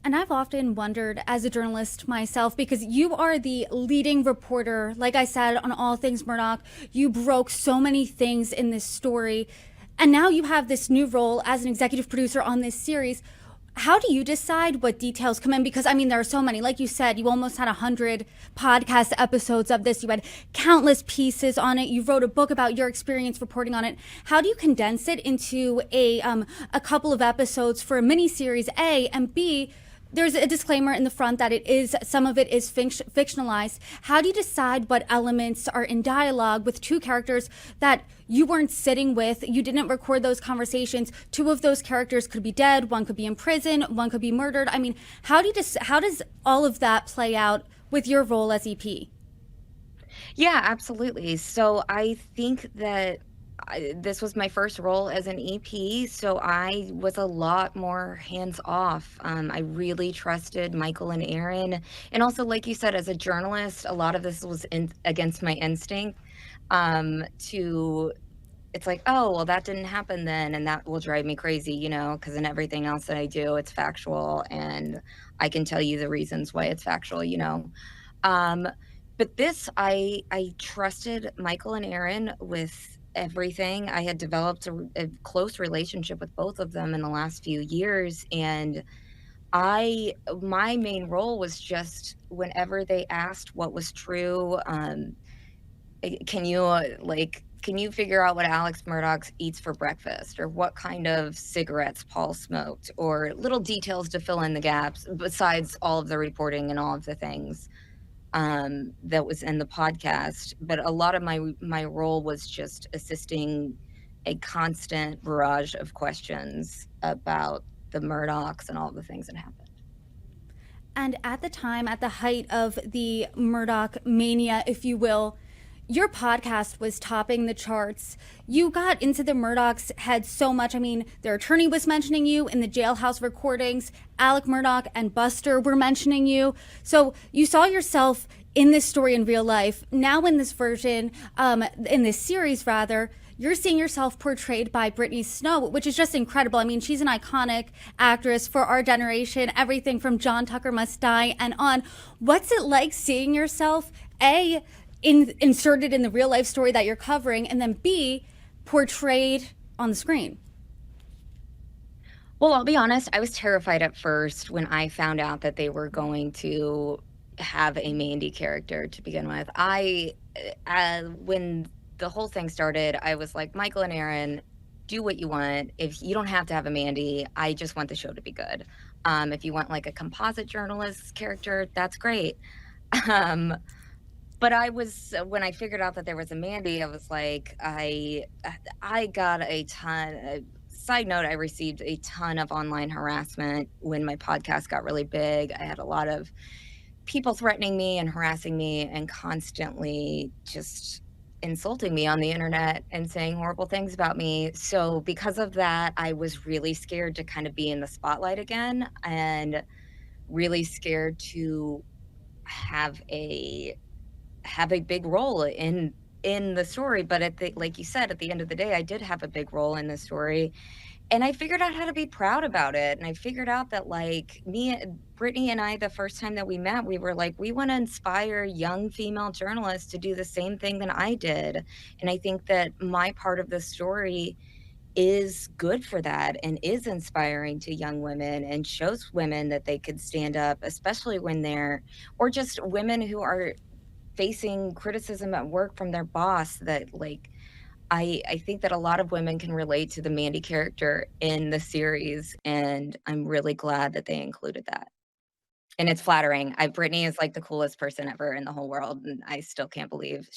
And I've often wondered as a journalist myself, because you are the leading reporter, like I said, on all things Murdaugh. You broke so many things in this story. And now you have this new role as an executive producer on this series. How do you decide what details come in? Because I mean, there are so many. Like you said, you almost had 100 podcast episodes of this. You had countless pieces on it. You wrote a book about your experience reporting on it. How do you condense it into a couple of episodes for a mini series? A and B. There's a disclaimer in the front that it is some of it is fictionalized. How do you decide what elements are in dialogue with two characters that you weren't sitting with? You didn't record those conversations. Two of those characters could be dead. One could be in prison. One could be murdered. I mean, how does all of that play out with your role as EP? Yeah, absolutely. So I think that this was my first role as an EP, so I was a lot more hands off. I really trusted Michael and Aaron. And also, like you said, as a journalist, a lot of this was against my instinct. To It's like, oh, well, that didn't happen then, and that will drive me crazy, because in everything else that I do, it's factual, and I can tell you the reasons why it's factual. Um, but this, I trusted Michael and Aaron with everything. I had developed a close relationship with both of them in the last few years, and my main role was just whenever they asked what was true, can you figure out what Alex Murdaugh eats for breakfast, or what kind of cigarettes Paul smoked, or little details to fill in the gaps besides all of the reporting and all of the things that was in the podcast. But a lot of my role was just assisting a constant barrage of questions about the Murdochs and all the things that happened. And at the time, at the height of the Murdaugh mania, if you will, your podcast was topping the charts. You got into the Murdaugh's head so much. I mean, their attorney was mentioning you in the jailhouse recordings. Alec Murdaugh and Buster were mentioning you. So you saw yourself in this story in real life. Now, in this version, in this series, rather, you're seeing yourself portrayed by Brittany Snow, which is just incredible. I mean, she's an iconic actress for our generation, everything from John Tucker Must Die and on. What's it like seeing yourself, inserted in the real life story that you're covering, and then B, portrayed on the screen? Well, I'll be honest, I was terrified at first when I found out that they were going to have a Mandy character to begin with. When the whole thing started, I was like, Michael and Aaron, do what you want. If you don't have to have a Mandy, I just want the show to be good. If you want like a composite journalist character, that's great. Um, but when I figured out that there was a Mandy, I was like, I got a ton. Side note, I received a ton of online harassment when my podcast got really big. I had a lot of people threatening me and harassing me and constantly just insulting me on the internet and saying horrible things about me. So because of that, I was really scared to kind of be in the spotlight again, and really scared to have a big role in the story. But like you said, at the end of the day, I did have a big role in the story, and I figured out how to be proud about it. And I figured out that, like, Brittany and I, the first time that we met, we were like, we want to inspire young female journalists to do the same thing that I did. And I think that my part of the story is good for that, and is inspiring to young women, and shows women that they could stand up, especially when or just women who are facing criticism at work from their boss. That, like, I think that a lot of women can relate to the Mandy character in the series, and I'm really glad that they included that. And it's flattering. Brittany is like the coolest person ever in the whole world, and I still can't believe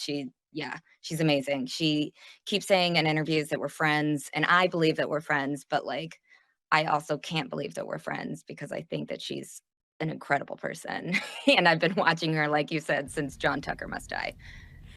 yeah, she's amazing. She keeps saying in interviews that we're friends, and I believe that we're friends, but, like, I also can't believe that we're friends because I think that she's an incredible person. And I've been watching her, like you said, since John Tucker Must Die.